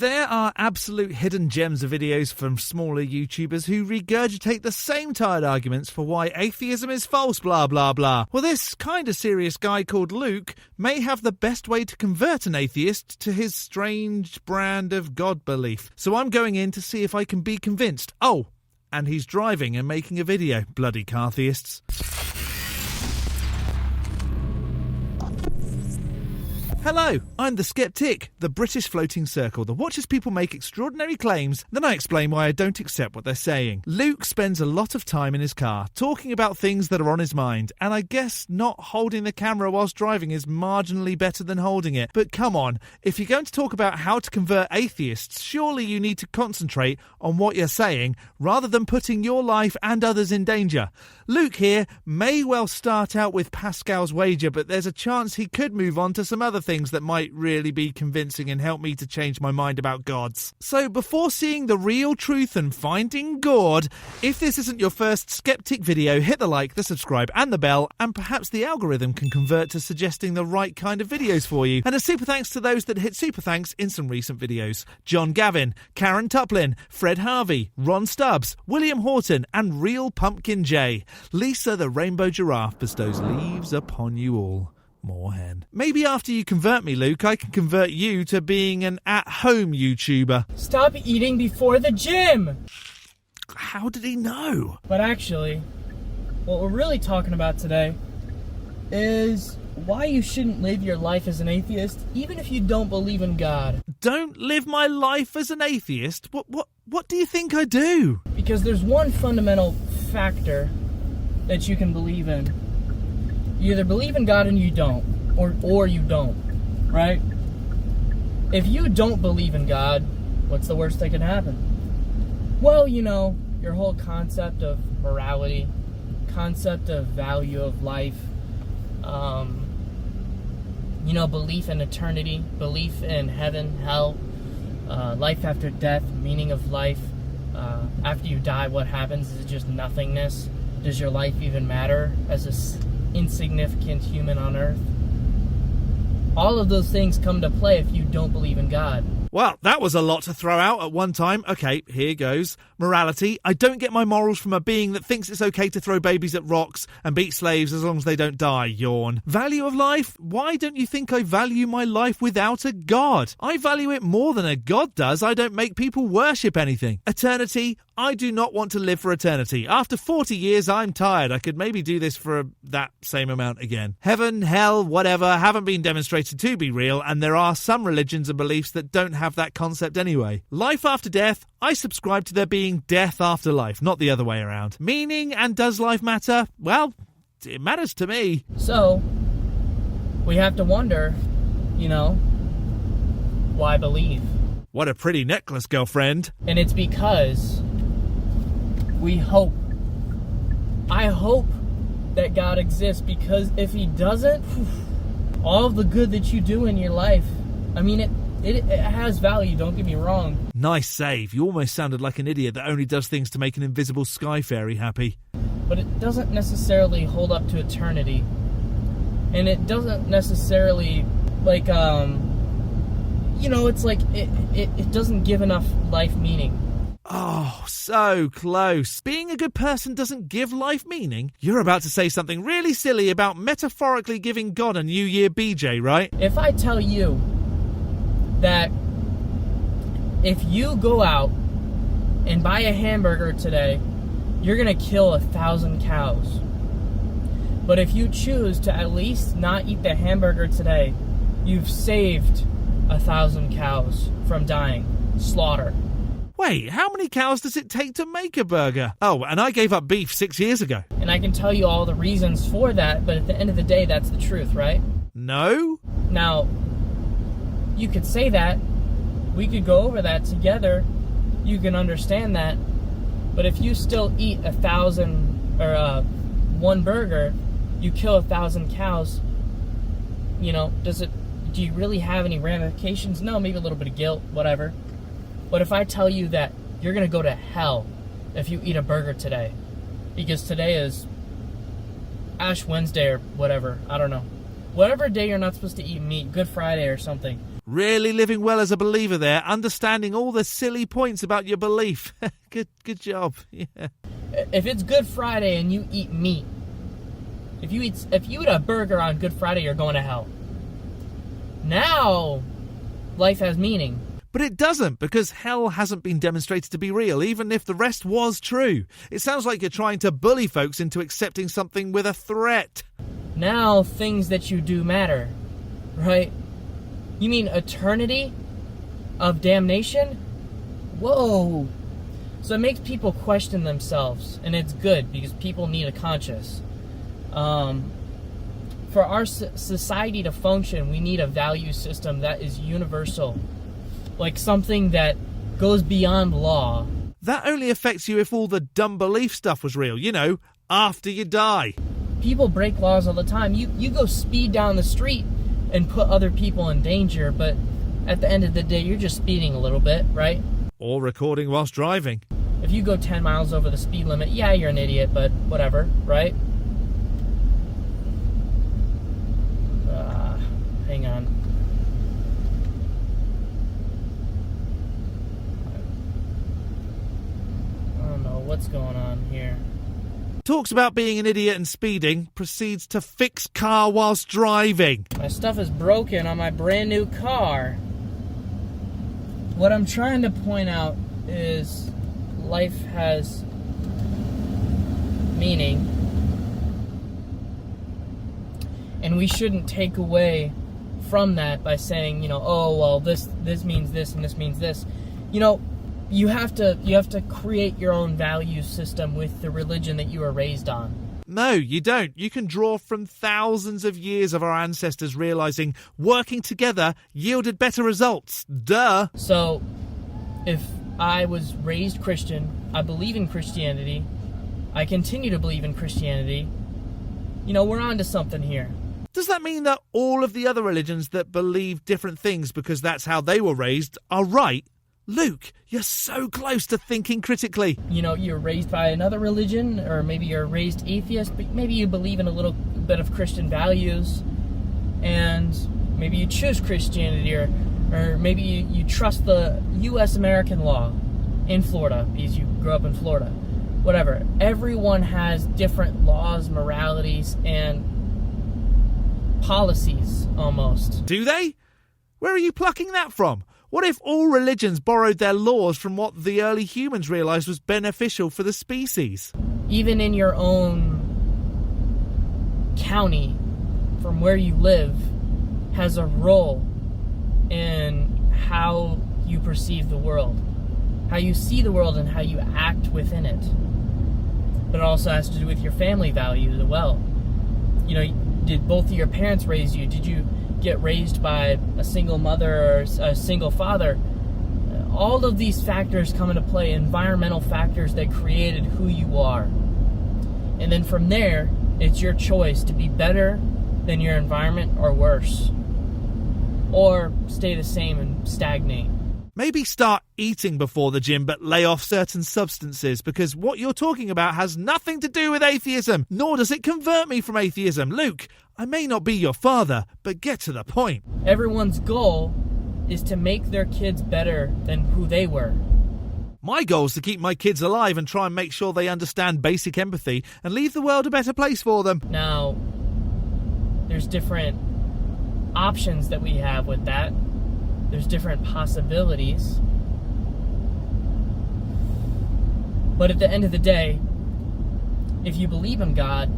There are absolute hidden gems of videos from smaller YouTubers who regurgitate the same tired arguments for why atheism is false, blah blah blah. Well, this kinda serious guy called Luke may have the best way to convert an atheist to his strange brand of God belief. So I'm going in to see if I can be convinced. Oh, and he's driving and making a video. Bloody Cartheists. Hello, I'm the Skeptic, the British floating circle that watches people make extraordinary claims, then I explain why I don't accept what they're saying. Luke spends a lot of time in his car, talking about things that are on his mind, and I guess not holding the camera whilst driving is marginally better than holding it. But come on, if you're going to talk about how to convert atheists, surely you need to concentrate on what you're saying, rather than putting your life and others in danger. Luke here may well start out with Pascal's wager, but there's a chance he could move on to some other things that might really be convincing and help me to change my mind about gods. So before seeing the real truth and finding God, if this isn't your first Skeptic video, hit the like, the subscribe and the bell, and perhaps the algorithm can convert to suggesting the right kind of videos for you. And a super thanks to those that hit super thanks in some recent videos. John Gavin, Karen Tuplin, Fred Harvey, Ron Stubbs, William Horton and Real Pumpkin J. Lisa the Rainbow Giraffe bestows leaves upon you all. More hen. Maybe after you convert me, Luke, I can convert you to being an at-home YouTuber. Stop eating before the gym! How did he know? But actually, what we're really talking about today is why you shouldn't live your life as an atheist, even if you don't believe in God. Don't live my life as an atheist? What do you think I do? Because there's one fundamental factor that you can believe in. You either believe in God and you don't, or you don't, right? If you don't believe in God, what's the worst that can happen? Well, you know, your whole concept of morality, concept of value of life, you know, belief in eternity, belief in heaven, hell, life after death, meaning of life. After you die, what happens? Is it just nothingness? Does your life even matter as a insignificant human on earth? All of those things come to play if you don't believe in God. Well, that was a lot to throw out at one time. Okay, here goes. Morality. I don't get my morals from a being that thinks it's okay to throw babies at rocks and beat slaves as long as they don't die. Yawn. Value of life. Why don't you think I value my life without a god? I value it more than a god does. I don't make people worship anything. Eternity. I do not want to live for eternity. After 40 years, I'm tired. I could maybe do this for that same amount again. Heaven, hell, whatever, haven't been demonstrated to be real, and there are some religions and beliefs that don't have that concept anyway. Life after death, I subscribe to there being death after life, not the other way around. Meaning, and does life matter? Well, it matters to me. So, we have to wonder, you know, why believe? What a pretty necklace, girlfriend. And it's because we hope. I hope that God exists, because if he doesn't, all of the good that you do in your life, I mean, it has value, don't get me wrong. Nice save. You almost sounded like an idiot that only does things to make an invisible sky fairy happy. But it doesn't necessarily hold up to eternity. And it doesn't necessarily, like, you know, it's like, it doesn't give enough life meaning. Oh, so close. Being a good person doesn't give life meaning? You're about to say something really silly about metaphorically giving God a New Year BJ, right? If I tell you that if you go out and buy a hamburger today, you're gonna kill 1,000 cows. But if you choose to at least not eat the hamburger today, you've saved 1,000 cows from dying. Slaughter. Wait, how many cows does it take to make a burger? Oh, and I gave up beef 6 years ago. And I can tell you all the reasons for that, but at the end of the day, that's the truth, right? No? Now, you could say that. We could go over that together. You can understand that. But if you still eat 1,000 or one burger, you kill 1,000 cows. You know, do you really have any ramifications? No, maybe a little bit of guilt, whatever. But if I tell you that you're going to go to hell if you eat a burger today, because today is Ash Wednesday or whatever, I don't know. Whatever day you're not supposed to eat meat, Good Friday or something. Really living well as a believer there, understanding all the silly points about your belief. Good job. Yeah. If it's Good Friday and you eat meat, if you eat a burger on Good Friday, you're going to hell. Now, life has meaning. But it doesn't, because hell hasn't been demonstrated to be real, even if the rest was true. It sounds like you're trying to bully folks into accepting something with a threat. Now, things that you do matter, right? You mean eternity of damnation? Whoa. So it makes people question themselves, and it's good, because people need a conscience. For our society to function, we need a value system that is universal. Like something that goes beyond law. That only affects you if all the dumb belief stuff was real, you know, after you die. People break laws all the time. You go speed down the street and put other people in danger, but at the end of the day, you're just speeding a little bit, right? Or recording whilst driving. If you go 10 miles over the speed limit, yeah, you're an idiot, but whatever, right? Hang on. I don't know what's going on here. Talks about being an idiot and speeding, proceeds to fix car whilst driving. My stuff is broken on my brand new car. What I'm trying to point out is life has meaning, and we shouldn't take away from that by saying, oh well, this means this and this means this. You have to create your own value system with the religion that you were raised on. No, you don't. You can draw from thousands of years of our ancestors realizing working together yielded better results. Duh. So, if I was raised Christian, I believe in Christianity, I continue to believe in Christianity, we're on to something here. Does that mean that all of the other religions that believe different things because that's how they were raised are right? Luke, you're so close to thinking critically. You're raised by another religion, or maybe you're raised atheist, but maybe you believe in a little bit of Christian values, and maybe you choose Christianity, or maybe you trust the U.S. American law in Florida because you grew up in Florida. Whatever. Everyone has different laws, moralities, and policies, almost. Do they? Where are you plucking that from? What if all religions borrowed their laws from what the early humans realized was beneficial for the species? Even in your own county, from where you live, has a role in how you perceive the world, how you see the world, and how you act within it. But it also has to do with your family values as well. Did both of your parents raise you? Did you get raised by a single mother or a single father? All of these factors come into play, environmental factors that created who you are. And then from there, it's your choice to be better than your environment or worse. Or stay the same and stagnate. Maybe start eating before the gym but lay off certain substances, because what you're talking about has nothing to do with atheism, nor does it convert me from atheism. Luke, I may not be your father, but get to the point. Everyone's goal is to make their kids better than who they were. My goal is to keep my kids alive and try and make sure they understand basic empathy and leave the world a better place for them. Now, there's different options that we have with that. There's different possibilities. But at the end of the day, if you believe in God,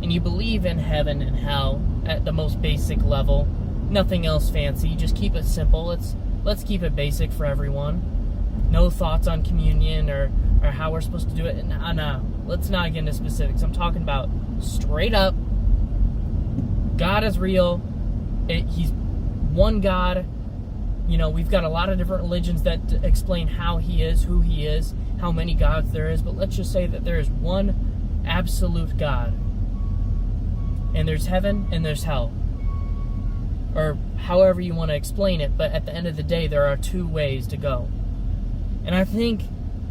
and you believe in heaven and hell at the most basic level, nothing else fancy, just keep it simple. Let's keep it basic for everyone. No thoughts on communion or how we're supposed to do it. No, let's not get into specifics. I'm talking about straight up, God is real. He's one God. We've got a lot of different religions that explain how he is, who he is, how many gods there is, but let's just say that there is one absolute God. And there's heaven and there's hell. Or however you want to explain it, but at the end of the day, there are two ways to go. And I think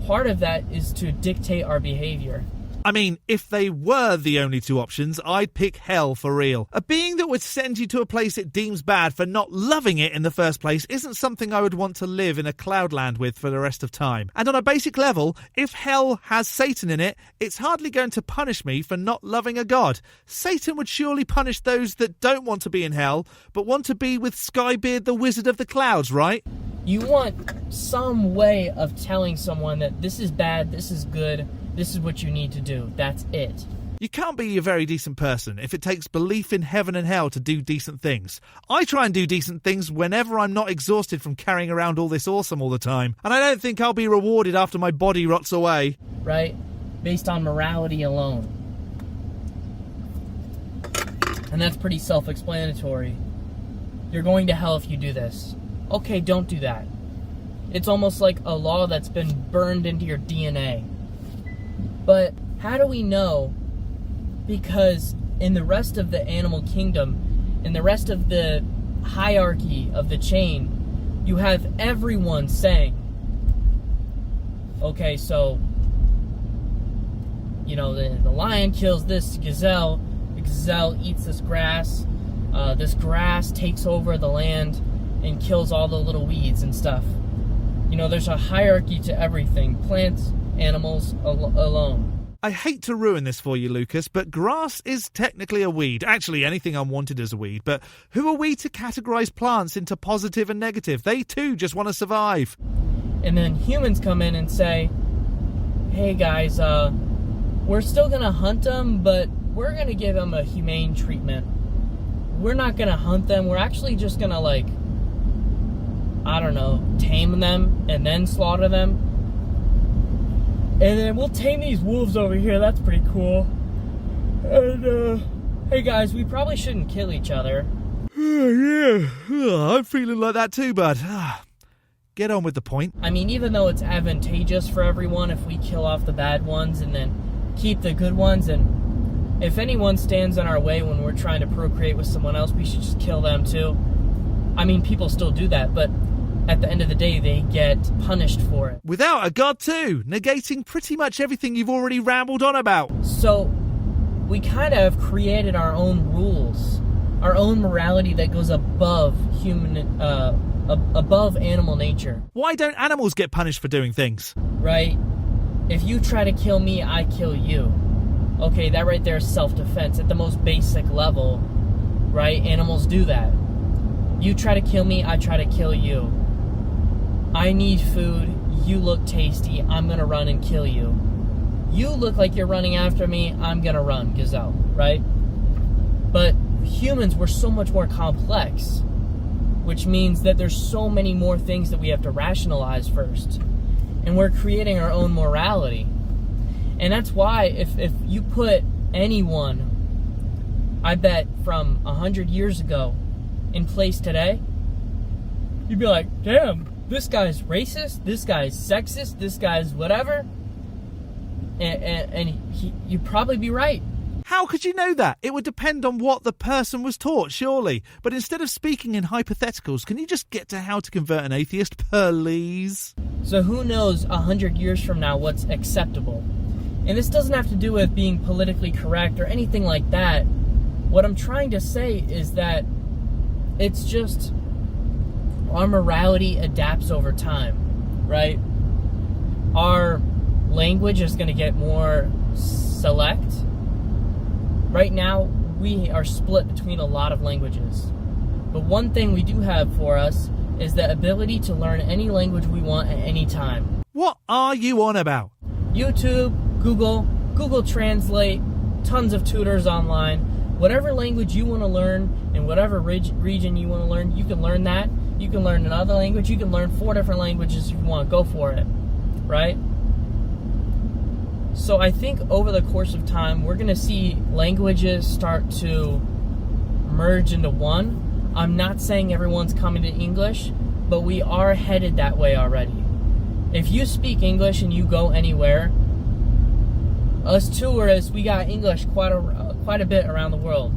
part of that is to dictate our behavior. I mean, if they were the only two options, I'd pick hell for real. A being that would send you to a place it deems bad for not loving it in the first place isn't something I would want to live in a cloudland with for the rest of time. And on a basic level, if hell has Satan in it, it's hardly going to punish me for not loving a god. Satan would surely punish those that don't want to be in hell, but want to be with Skybeard the Wizard of the Clouds, right? You want some way of telling someone that this is bad, this is good, this is what you need to do. That's it. You can't be a very decent person if it takes belief in heaven and hell to do decent things. I try and do decent things whenever I'm not exhausted from carrying around all this awesome all the time, and I don't think I'll be rewarded after my body rots away. Right? Based on morality alone. And that's pretty self-explanatory. You're going to hell if you do this. Okay, don't do that. It's almost like a law that's been burned into your DNA. But how do we know? Because in the rest of the animal kingdom, in the rest of the hierarchy of the chain, you have everyone saying, okay, so, you know, the lion kills this gazelle, the gazelle eats this grass takes over the land and kills all the little weeds and stuff. You know, there's a hierarchy to everything, plants, animals alone. I hate to ruin this for you, Lucas, but grass is technically a weed. Actually, anything unwanted is a weed. But who are we to categorise plants into positive and negative? They too just want to survive. And then humans come in and say, hey guys, we're still going to hunt them, but we're going to give them a humane treatment. We're not going to hunt them. We're actually just going to, like, I don't know, tame them and then slaughter them. And then we'll tame these wolves over here. That's pretty cool. And, hey guys, we probably shouldn't kill each other. Yeah, I'm feeling like that too, bud. Get on with the point. I mean, even though it's advantageous for everyone if we kill off the bad ones and then keep the good ones, and if anyone stands in our way when we're trying to procreate with someone else, we should just kill them too. I mean, people still do that, but at the end of the day, they get punished for it. Without a god too, negating pretty much everything you've already rambled on about. So, we kind of have created our own rules, our own morality that goes above above animal nature. Why don't animals get punished for doing things? Right? If you try to kill me, I kill you. Okay, that right there is self-defense at the most basic level, right? Animals do that. You try to kill me, I try to kill you. I need food, you look tasty, I'm gonna run and kill you. You look like you're running after me, I'm gonna run, gazelle, right? But humans, we're so much more complex, which means that there's so many more things that we have to rationalize first. And we're creating our own morality. And that's why if you put anyone, I bet from 100 years ago, in place today, you'd be like, damn, this guy's racist, this guy's sexist, this guy's whatever. And you'd probably be right. How could you know that? It would depend on what the person was taught, surely. But instead of speaking in hypotheticals, can you just get to how to convert an atheist, please? So who knows 100 years from now what's acceptable? And this doesn't have to do with being politically correct or anything like that. What I'm trying to say is that it's just our morality adapts over time, right? Our language is going to get more select. Right now, we are split between a lot of languages. But one thing we do have for us is the ability to learn any language we want at any time. What are you on about? YouTube, Google Translate, tons of tutors online. Whatever language you want to learn in whatever region you want to learn, you can learn that. You can learn another language. You can learn 4 different languages if you want. Go for it, right? So I think over the course of time, we're going to see languages start to merge into one. I'm not saying everyone's coming to English, but we are headed that way already. If you speak English and you go anywhere, us tourists, we got English quite a bit around the world.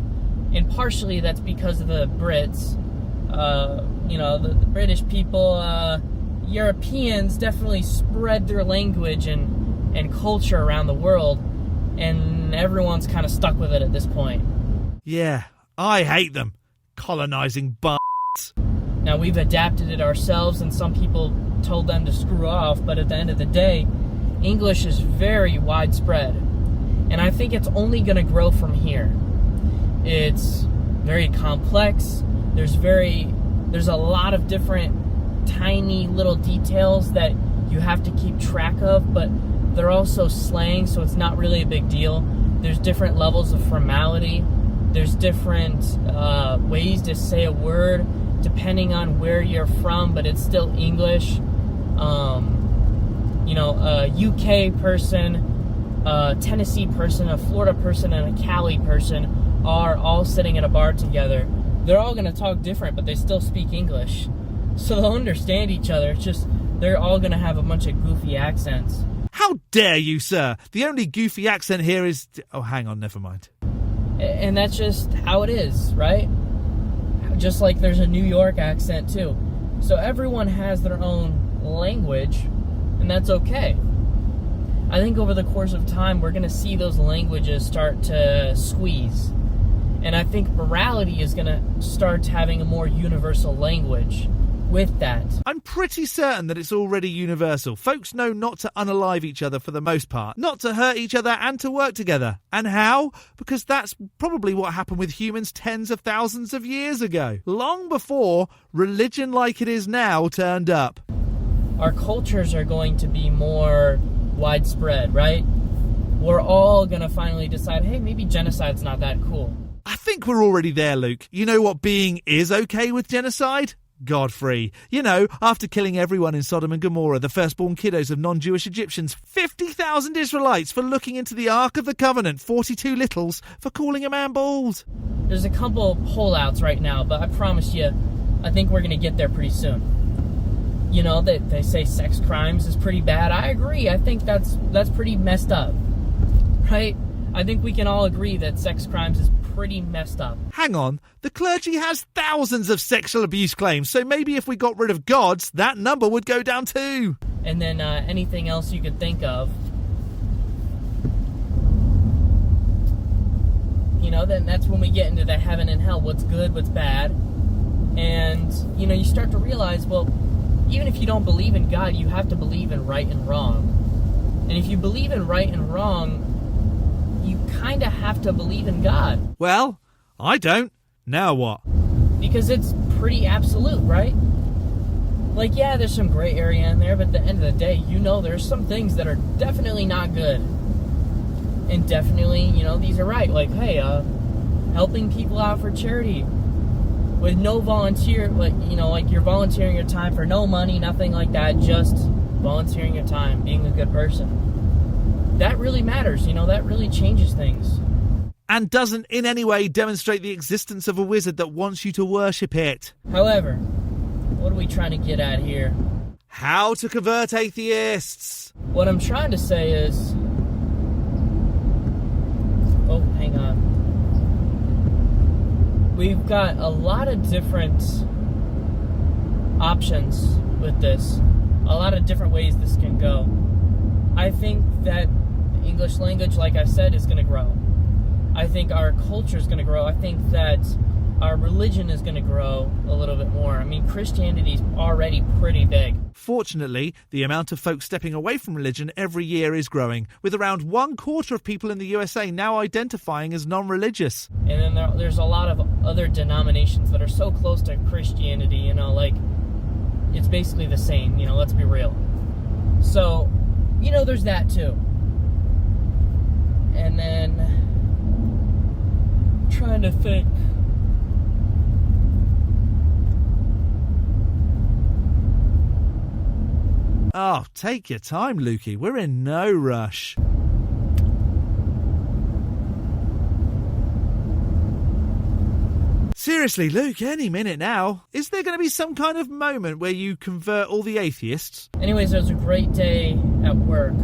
And partially that's because of the Brits. The British people, Europeans definitely spread their language and culture around the world. and everyone's kind of stuck with it at this point. Yeah, I hate them. Colonizing b****s. Now, we've adapted it ourselves, and some people told them to screw off, but at the end of the day, English is very widespread, and I think it's only going to grow from here. It's very complex. There's a lot of different tiny little details that you have to keep track of, but they're also slang, so it's not really a big deal. There's different levels of formality. There's different ways to say a word depending on where you're from, but it's still English. A UK person, a Tennessee person, a Florida person, and a Cali person are all sitting at a bar together. They're all going to talk different, but they still speak English. So they'll understand each other. It's just they're all going to have a bunch of goofy accents. How dare you, sir? The only goofy accent here is... Oh, hang on, never mind. And that's just how it is, right? Just like there's a New York accent, too. So everyone has their own language, and that's okay. I think over the course of time, we're going to see those languages start to squeeze. And I think morality is going to start having a more universal language with that. I'm pretty certain that it's already universal. Folks know not to unalive each other for the most part, not to hurt each other and to work together. And how? Because that's probably what happened with humans tens of thousands of years ago, long before religion like it is now turned up. Our cultures are going to be more widespread, right? We're all going to finally decide, hey, maybe genocide's not that cool. I think we're already there, Luke. You know what being is okay with genocide? God-free. You know, after killing everyone in Sodom and Gomorrah, the firstborn kiddos of non-Jewish Egyptians, 50,000 Israelites for looking into the Ark of the Covenant, 42 littles for calling a man bald. There's a couple pullouts right now, but I promise you, I think we're going to get there pretty soon. You know, they say sex crimes is pretty bad. I agree. I think that's pretty messed up, right? I think we can all agree that sex crimes is pretty messed up. Hang on, the clergy has thousands of sexual abuse claims, so maybe if we got rid of gods, that number would go down too. And then anything else you could think of. You know, then that's when we get into the heaven and hell, what's good, what's bad. And, you know, you start to realize, well, even if you don't believe in God, you have to believe in right and wrong. And if you believe in right and wrong, you kind of have to believe in God. Well, I don't. Now what? Because it's pretty absolute, right? Like, yeah, there's some gray area in there, but at the end of the day, you know there's some things that are definitely not good. And definitely, you know, these are right. Like, hey, helping people out for charity with no volunteer, like, you know, like you're volunteering your time for no money, nothing like that, just volunteering your time, being a good person. That really matters, you know, that really changes things. And doesn't in any way demonstrate the existence of a wizard that wants you to worship it. However, what are we trying to get at here? How to convert atheists. What I'm trying to say is... Oh, hang on. We've got a lot of different options with this. A lot of different ways this can go. I think that the English language, like I said, is going to grow. I think our culture is going to grow. I think that our religion is going to grow a little bit more. I mean, Christianity is already pretty big. Fortunately, the amount of folks stepping away from religion every year is growing, with around 1/4 of people in the USA now identifying as non-religious. And then there's a lot of other denominations that are so close to Christianity, you know, like, it's basically the same, you know, let's be real. So, you know, there's that too. And then, trying to think. Oh, take your time, Lukey. We're in no rush. Seriously, Luke, any minute now. Is there going to be some kind of moment where you convert all the atheists? Anyways, it was a great day at work.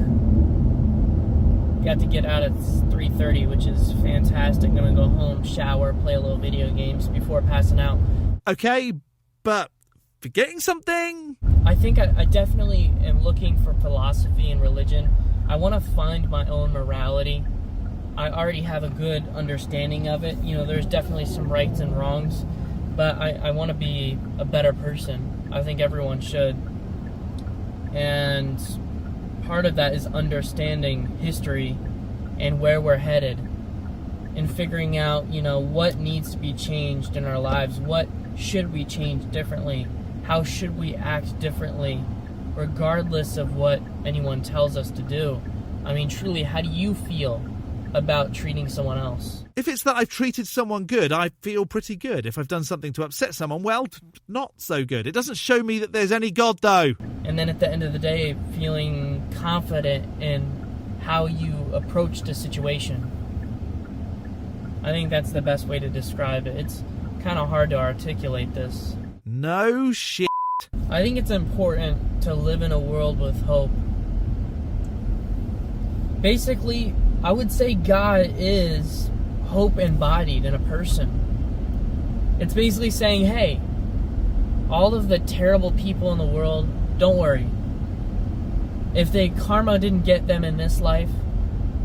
Got to get out at 3:30, which is fantastic. I'm going to go home, shower, play a little video games before passing out. Okay, but forgetting something? I think I definitely am looking for philosophy and religion. I want to find my own morality. I already have a good understanding of it. You know, there's definitely some rights and wrongs, but I want to be a better person. I think everyone should. And part of that is understanding history and where we're headed, and figuring out, you know, what needs to be changed in our lives. What should we change differently? How should we act differently, regardless of what anyone tells us to do? I mean, truly, how do you feel about treating someone else? If it's that I've treated someone good, I feel pretty good. If I've done something to upset someone, well, not so good. It doesn't show me that there's any God, though. And then at the end of the day, feeling confident in how you approached a situation. I think that's the best way to describe it. It's kind of hard to articulate this. No shit. I think it's important to live in a world with hope. Basically, I would say God is hope embodied in a person. It's basically saying, hey, all of the terrible people in the world, don't worry. If karma didn't get them in this life,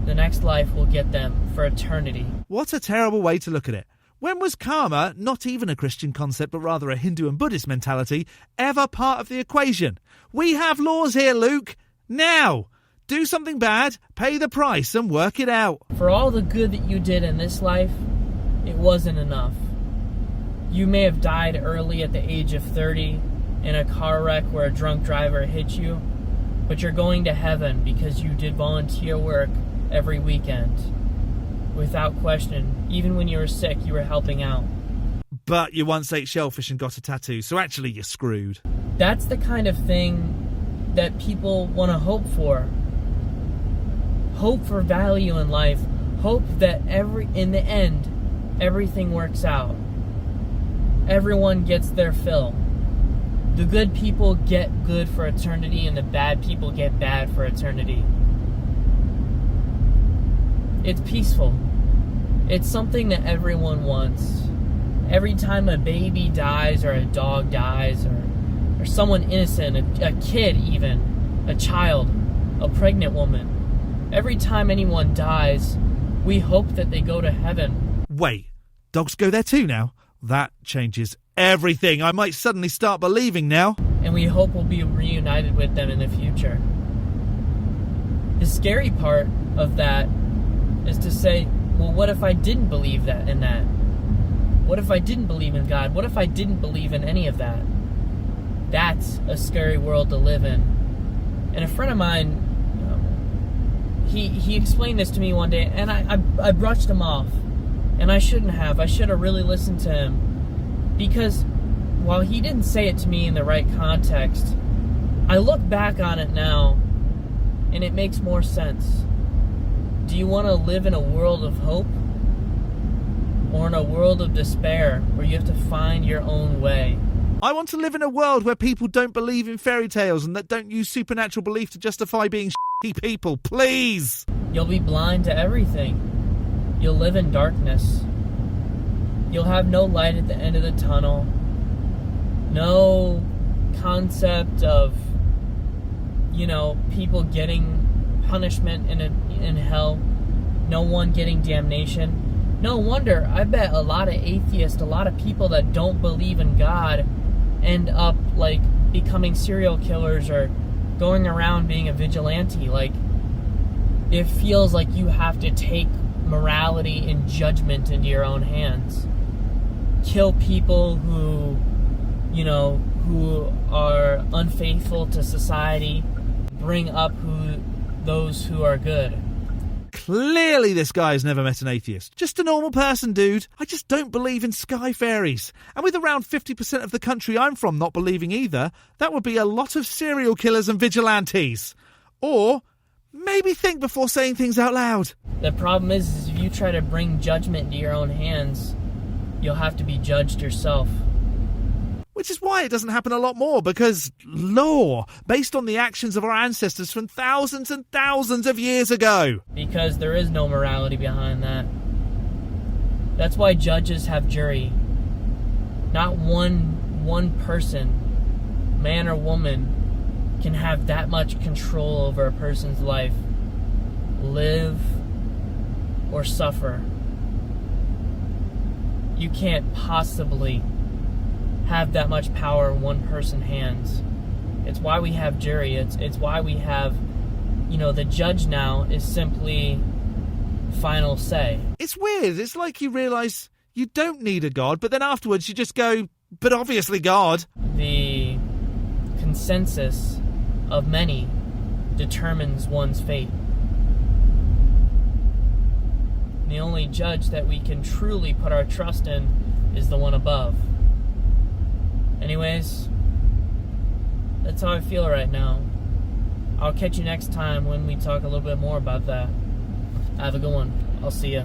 the next life will get them for eternity. What a terrible way to look at it. When was karma, not even a Christian concept but rather a Hindu and Buddhist mentality, ever part of the equation? We have laws here, Luke. Now, do something bad, pay the price and work it out. For all the good that you did in this life, it wasn't enough. You may have died early at the age of 30 in a car wreck where a drunk driver hit you, but you're going to heaven because you did volunteer work every weekend. Without question, even when you were sick, you were helping out. But you once ate shellfish and got a tattoo, so actually you're screwed. That's the kind of thing that people want to hope for. Hope for value in life. Hope that in the end, everything works out. Everyone gets their fill. The good people get good for eternity, and the bad people get bad for eternity. It's peaceful. It's something that everyone wants. Every time a baby dies, or a dog dies, or someone innocent, a kid even, a child, a pregnant woman, every time anyone dies, we hope that they go to heaven. Wait, dogs go there too now? That changes everything. I might suddenly start believing now. And we hope we'll be reunited with them in the future. The scary part of that is to say, well, what if I didn't believe that in that? What if I didn't believe in God? What if I didn't believe in any of that? That's a scary world to live in. And a friend of mine, he explained this to me one day, and I brushed him off. And I shouldn't have. I should have really listened to him. Because while he didn't say it to me in the right context, I look back on it now, and it makes more sense. Do you want to live in a world of hope? Or in a world of despair where you have to find your own way? I want to live in a world where people don't believe in fairy tales and that don't use supernatural belief to justify being shitty people. Please! You'll be blind to everything. You'll live in darkness. You'll have no light at the end of the tunnel. No concept of, people getting punishment in hell. No one getting damnation. No wonder, I bet a lot of atheists, a lot of people that don't believe in God end up, becoming serial killers or going around being a vigilante. It feels like you have to take morality and judgment into your own hands. Kill people who are unfaithful to society. Bring up those who are good. Clearly this guy's never met an atheist. Just a normal person, dude. I just don't believe in sky fairies. And with around 50% of the country I'm from not believing either, that would be a lot of serial killers and vigilantes. Or maybe think before saying things out loud. The problem is if you try to bring judgment into your own hands, you'll have to be judged yourself. Which is why it doesn't happen a lot more, because law, based on the actions of our ancestors from thousands and thousands of years ago. Because there is no morality behind that. That's why judges have jury. Not one person, man or woman, can have that much control over a person's life. Live or suffer. You can't possibly have that much power in one person's hands. It's why we have jury. It's why we have, the judge now is simply final say. It's weird. It's like you realise you don't need a God, but then afterwards you just go, but obviously God. The consensus of many determines one's fate. The only judge that we can truly put our trust in is the one above. Anyways, that's how I feel right now. I'll catch you next time when we talk a little bit more about that. Have a good one. I'll see ya.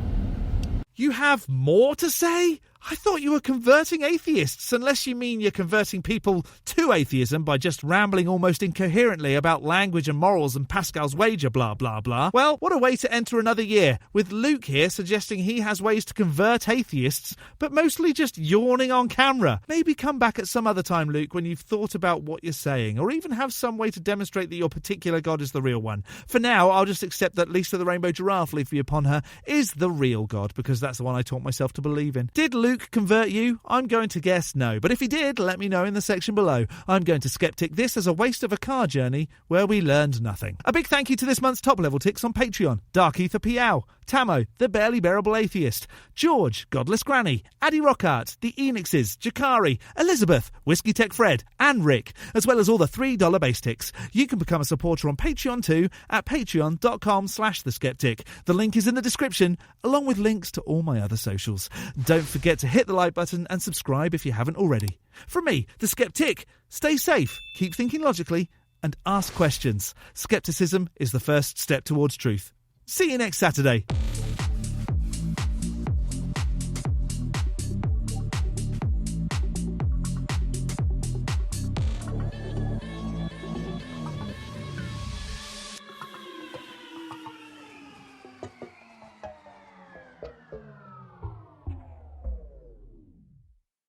You have more to say? I thought you were converting atheists, unless you mean you're converting people to atheism by just rambling almost incoherently about language and morals and Pascal's wager, blah, blah, blah. Well, what a way to enter another year, with Luke here suggesting he has ways to convert atheists, but mostly just yawning on camera. Maybe come back at some other time, Luke, when you've thought about what you're saying, or even have some way to demonstrate that your particular God is the real one. For now, I'll just accept that Lisa the Rainbow Giraffe, leave me upon her, is the real God, because that's the one I taught myself to believe in. Did Luke convert you? I'm going to guess no, but if he did, let me know in the section below. I'm going to skeptic this as a waste of a car journey where we learned nothing. A big thank you to this month's top level ticks on Patreon: Dark Ether Piao, Tamo, the Barely Bearable Atheist, George, Godless Granny, Addy Rockart, the Enixes, Jakari, Elizabeth, Whiskey Tech Fred, and Rick, as well as all the $3 base ticks. You can become a supporter on Patreon too at patreon.com/theskeptic. The link is in the description, along with links to all my other socials. Don't forget to hit the like button and subscribe if you haven't already. From me, the Skeptic, stay safe, keep thinking logically, and ask questions. Skepticism is the first step towards truth. See you next Saturday.